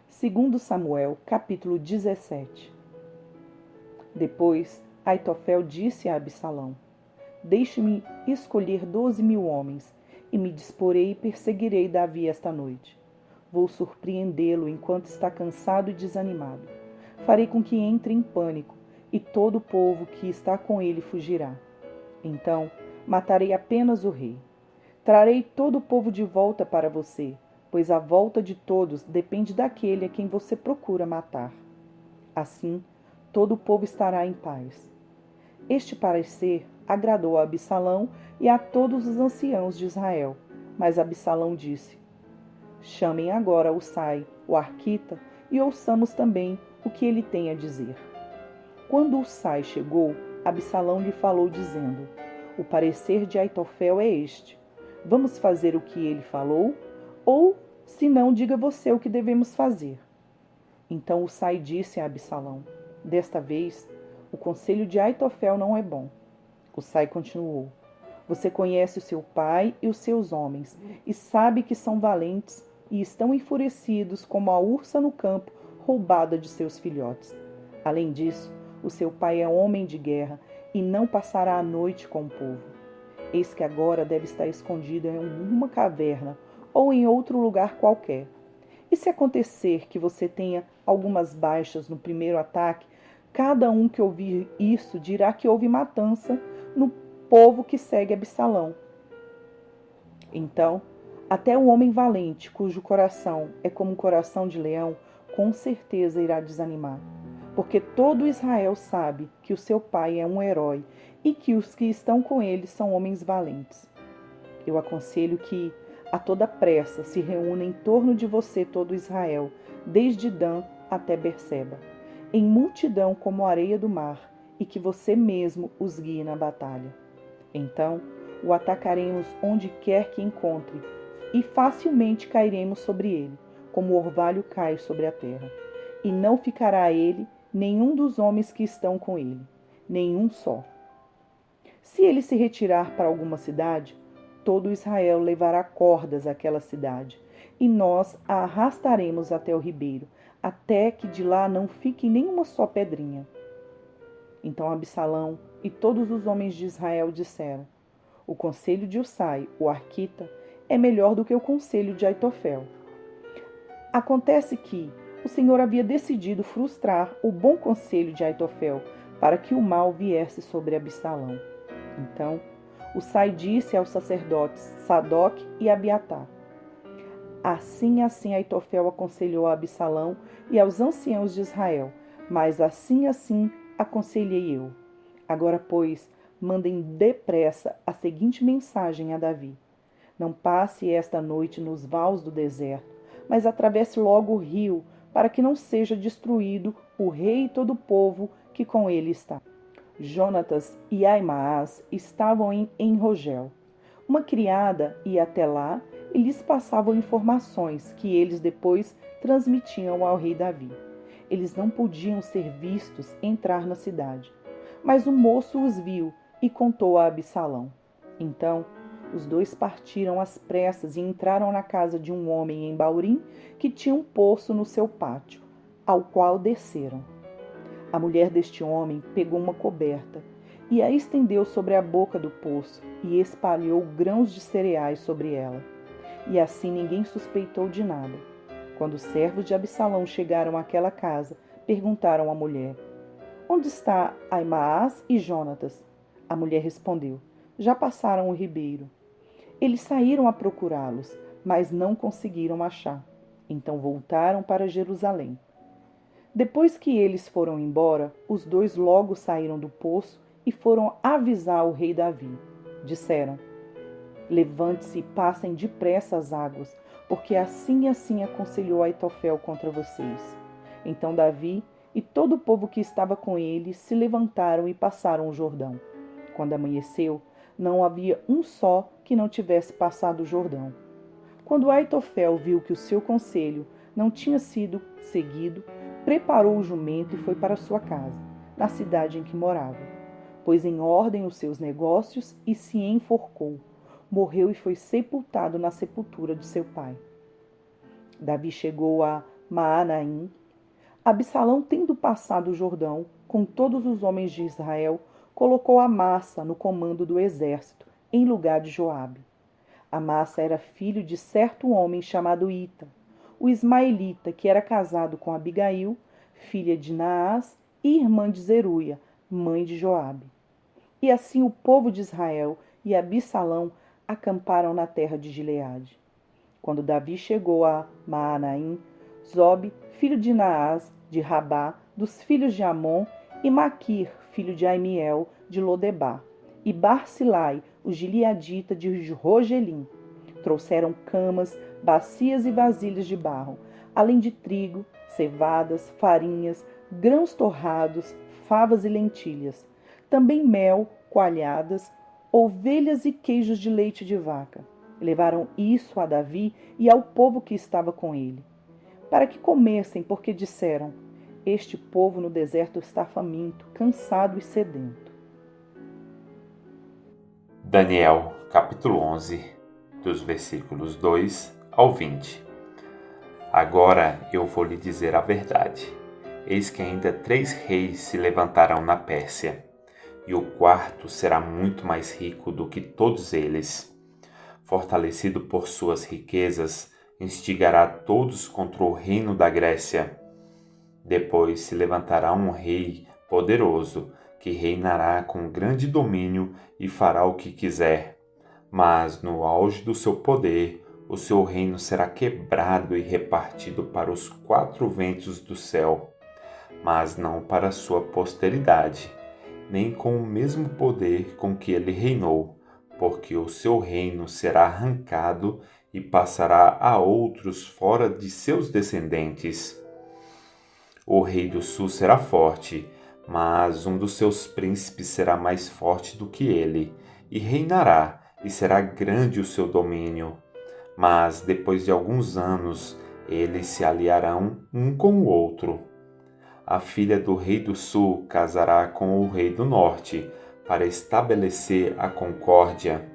Segundo Samuel, capítulo 17. Depois, Aitofel disse a Absalão: Deixe-me escolher 12.000 homens, e me disporei e perseguirei Davi esta noite. Vou surpreendê-lo enquanto está cansado e desanimado. Farei com que entre em pânico, e todo o povo que está com ele fugirá. Então, matarei apenas o rei. Trarei todo o povo de volta para você, pois a volta de todos depende daquele a quem você procura matar. Assim, todo o povo estará em paz. Este parecer agradou a Absalão e a todos os anciãos de Israel. Mas Absalão disse: Chamem agora Husai, o arquita, e ouçamos também o que ele tem a dizer. Quando Husai chegou, Absalão lhe falou dizendo: O parecer de Aitofel é este. Vamos fazer o que ele falou? Ou, se não, diga você o que devemos fazer. Então Husai disse a Absalão: Desta vez, o conselho de Aitofel não é bom. Husai continuou: Você conhece o seu pai e os seus homens, e sabe que são valentes e estão enfurecidos como a ursa no campo, roubada de seus filhotes. Além disso, o seu pai é homem de guerra e não passará a noite com o povo. Eis que agora deve estar escondido em uma caverna ou em outro lugar qualquer. E se acontecer que você tenha algumas baixas no primeiro ataque, cada um que ouvir isso dirá que houve matança no povo que segue Absalão. Então, até o homem valente, cujo coração é como um coração de leão, com certeza irá desanimar. Porque todo Israel sabe que o seu pai é um herói e que os que estão com ele são homens valentes. Eu aconselho que, a toda pressa, se reúna em torno de você todo Israel, desde Dan até Berseba, em multidão como a areia do mar, e que você mesmo os guie na batalha. Então, o atacaremos onde quer que encontre, e facilmente cairemos sobre ele, como o orvalho cai sobre a terra. E não ficará a ele nenhum dos homens que estão com ele, nenhum só. Se ele se retirar para alguma cidade, todo Israel levará cordas àquela cidade, e nós a arrastaremos até o ribeiro, até que de lá não fique nenhuma só pedrinha. Então Absalão e todos os homens de Israel disseram: O conselho de Husai, o arquita, é melhor do que o conselho de Aitofel. Acontece que o Senhor havia decidido frustrar o bom conselho de Aitofel para que o mal viesse sobre Absalão. Então, Husai disse aos sacerdotes Sadoc e Abiatar: Assim Aitofel aconselhou a Absalão e aos anciãos de Israel, mas assim aconselhei eu. Agora, pois, mandem depressa a seguinte mensagem a Davi: Não passe esta noite nos vales do deserto, mas atravesse logo o rio, para que não seja destruído o rei e todo o povo que com ele está. Jonatas e Aimaas estavam em Enrogel. Uma criada ia até lá e lhes passavam informações que eles depois transmitiam ao rei Davi. Eles não podiam ser vistos entrar na cidade. Mas o moço os viu e contou a Absalão. Então, os dois partiram às pressas e entraram na casa de um homem em Baurim que tinha um poço no seu pátio, ao qual desceram. A mulher deste homem pegou uma coberta e a estendeu sobre a boca do poço e espalhou grãos de cereais sobre ela. E assim ninguém suspeitou de nada. Quando os servos de Absalão chegaram àquela casa, perguntaram à mulher: Onde está Aimaas e Jonatas? A mulher respondeu: Já passaram o ribeiro. Eles saíram a procurá-los, mas não conseguiram achar. Então voltaram para Jerusalém. Depois que eles foram embora, os dois logo saíram do poço e foram avisar o rei Davi. Disseram: Levante-se e passem depressa as águas, porque assim aconselhou Aitofel contra vocês. Então Davi e todo o povo que estava com ele se levantaram e passaram o Jordão. Quando amanheceu, não havia um só que não tivesse passado o Jordão. Quando Aitofel viu que o seu conselho não tinha sido seguido, preparou o jumento e foi para sua casa, na cidade em que morava. pôs em ordem os seus negócios e se enforcou. Morreu e foi sepultado na sepultura de seu pai. Davi chegou a Maanaim. Absalão, tendo passado o Jordão com todos os homens de Israel, colocou Amassa no comando do exército, em lugar de Joabe. Amassa era filho de certo homem chamado Ita, o ismaelita, que era casado com Abigail, filha de Naás e irmã de Zeruia, mãe de Joabe. E assim o povo de Israel e Absalão acamparam na terra de Gileade. Quando Davi chegou a Maanaim, Zobe, filho de Naás, de Rabá, dos filhos de Amon, e Maquir, filho de Aimiel, de Lodebar, e Barzilai, o gileadita de Rogelim. Trouxeram camas, bacias e vasilhas de barro, além de trigo, cevadas, farinhas, grãos torrados, favas e lentilhas. Também mel, coalhadas, ovelhas e queijos de leite de vaca. Levaram isso a Davi e ao povo que estava com ele, para que comessem, porque disseram: este povo no deserto está faminto, cansado e sedento. Daniel, capítulo 11, dos versículos 2 ao 20. Agora eu vou lhe dizer a verdade. Eis que ainda 3 reis se levantarão na Pérsia, e o quarto será muito mais rico do que todos eles. Fortalecido por suas riquezas, instigará todos contra o reino da Grécia. Depois se levantará um rei poderoso, que reinará com grande domínio e fará o que quiser. Mas no auge do seu poder, o seu reino será quebrado e repartido para os 4 ventos do céu, mas não para sua posteridade, nem com o mesmo poder com que ele reinou, porque o seu reino será arrancado e passará a outros fora de seus descendentes. O rei do sul será forte, mas um dos seus príncipes será mais forte do que ele, e reinará, e será grande o seu domínio. Mas depois de alguns anos, eles se aliarão um com o outro. A filha do rei do sul casará com o rei do norte, para estabelecer a concórdia.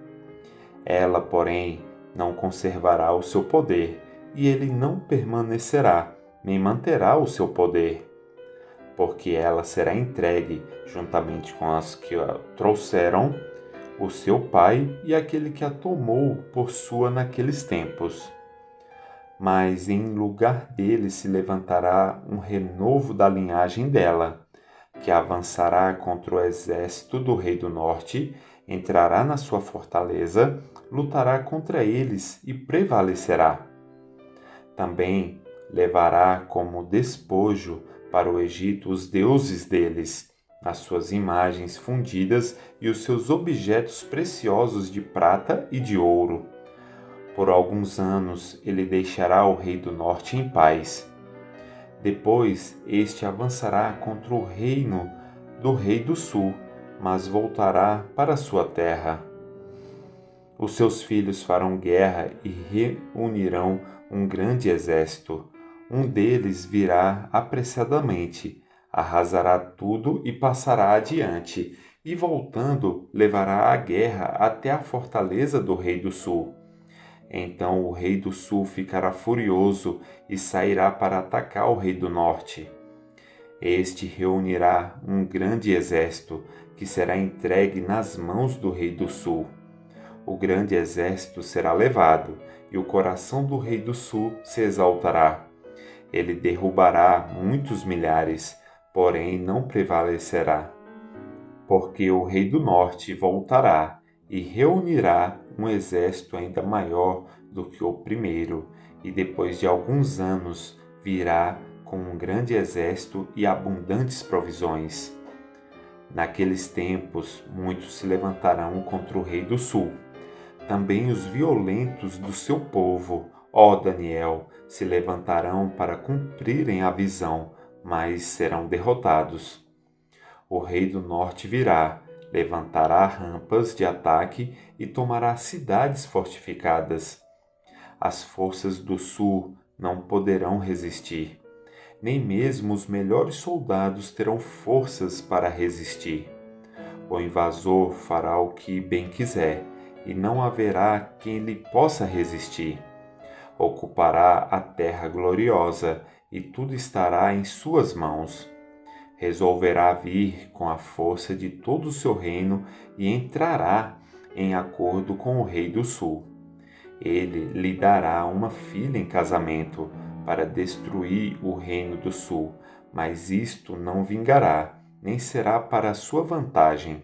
Ela, porém, não conservará o seu poder, e ele não permanecerá, nem manterá o seu poder, porque ela será entregue juntamente com as que a trouxeram, o seu pai e aquele que a tomou por sua naqueles tempos. Mas em lugar dele se levantará um renovo da linhagem dela, que avançará contra o exército do rei do norte, entrará na sua fortaleza, lutará contra eles e prevalecerá. Também levará como despojo para o Egito os deuses deles, as suas imagens fundidas e os seus objetos preciosos de prata e de ouro. Por alguns anos ele deixará o rei do norte em paz. Depois este avançará contra o reino do rei do sul, mas voltará para sua terra. Os seus filhos farão guerra e reunirão um grande exército. Um deles virá apressadamente, arrasará tudo e passará adiante, e voltando levará a guerra até a fortaleza do rei do sul. Então o rei do sul ficará furioso e sairá para atacar o rei do norte. Este reunirá um grande exército, que será entregue nas mãos do rei do sul. O grande exército será levado, e o coração do rei do sul se exaltará. Ele derrubará muitos milhares, porém não prevalecerá. Porque o rei do norte voltará e reunirá um exército ainda maior do que o primeiro, e depois de alguns anos virá com um grande exército e abundantes provisões. Naqueles tempos, muitos se levantarão contra o rei do sul. Também os violentos do seu povo, ó Daniel, se levantarão para cumprirem a visão, mas serão derrotados. O rei do norte virá, levantará rampas de ataque e tomará cidades fortificadas. As forças do sul não poderão resistir, nem mesmo os melhores soldados terão forças para resistir. O invasor fará o que bem quiser, e não haverá quem lhe possa resistir. Ocupará a terra gloriosa, e tudo estará em suas mãos. Resolverá vir com a força de todo o seu reino e entrará em acordo com o rei do sul. Ele lhe dará uma filha em casamento para destruir o reino do sul, mas isto não vingará, nem será para a sua vantagem.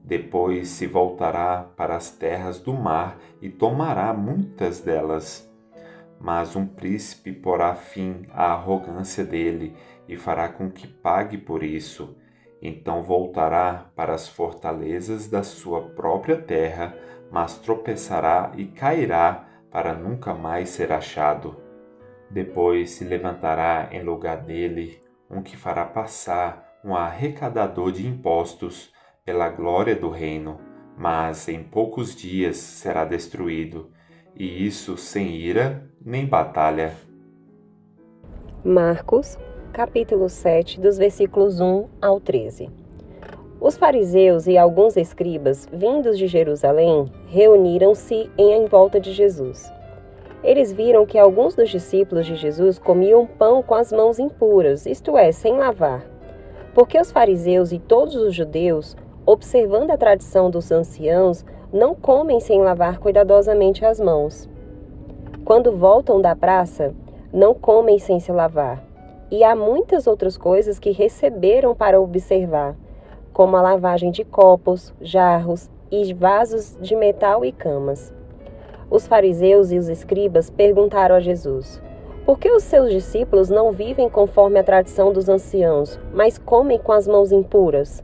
Depois se voltará para as terras do mar e tomará muitas delas. Mas um príncipe porá fim à arrogância dele e fará com que pague por isso. Então voltará para as fortalezas da sua própria terra, mas tropeçará e cairá para nunca mais ser achado. Depois se levantará em lugar dele um que fará passar um arrecadador de impostos pela glória do reino, mas em poucos dias será destruído, e isso sem ira nem batalha. Marcos, capítulo 7, dos versículos 1 ao 13. Os fariseus e alguns escribas, vindos de Jerusalém, reuniram-se em volta de Jesus. Eles viram que alguns dos discípulos de Jesus comiam pão com as mãos impuras, isto é, sem lavar. Porque os fariseus e todos os judeus, observando a tradição dos anciãos, não comem sem lavar cuidadosamente as mãos. Quando voltam da praça, não comem sem se lavar. E há muitas outras coisas que receberam para observar, como a lavagem de copos, jarros e vasos de metal e camas. Os fariseus e os escribas perguntaram a Jesus: por que os seus discípulos não vivem conforme a tradição dos anciãos, mas comem com as mãos impuras?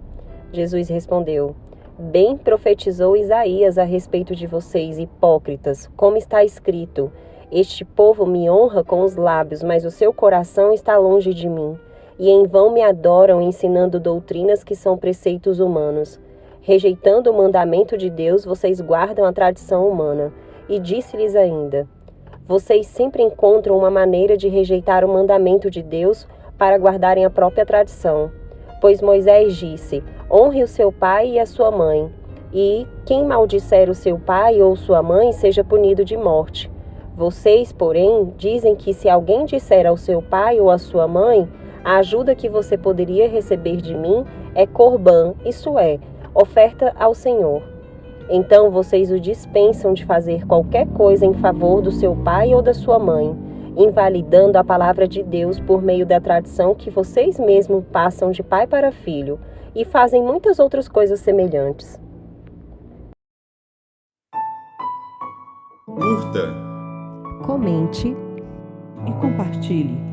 Jesus respondeu: bem profetizou Isaías a respeito de vocês, hipócritas, como está escrito: este povo me honra com os lábios, mas o seu coração está longe de mim, e em vão me adoram ensinando doutrinas que são preceitos humanos. Rejeitando o mandamento de Deus, vocês guardam a tradição humana. E disse-lhes ainda: vocês sempre encontram uma maneira de rejeitar o mandamento de Deus para guardarem a própria tradição. Pois Moisés disse: honre o seu pai e a sua mãe, e quem maldisser o seu pai ou sua mãe seja punido de morte. Vocês, porém, dizem que se alguém disser ao seu pai ou à sua mãe: a ajuda que você poderia receber de mim é corbã, isto é, oferta ao Senhor. Então vocês o dispensam de fazer qualquer coisa em favor do seu pai ou da sua mãe, invalidando a palavra de Deus por meio da tradição que vocês mesmos passam de pai para filho, e fazem muitas outras coisas semelhantes. Curta, Comente E compartilhe.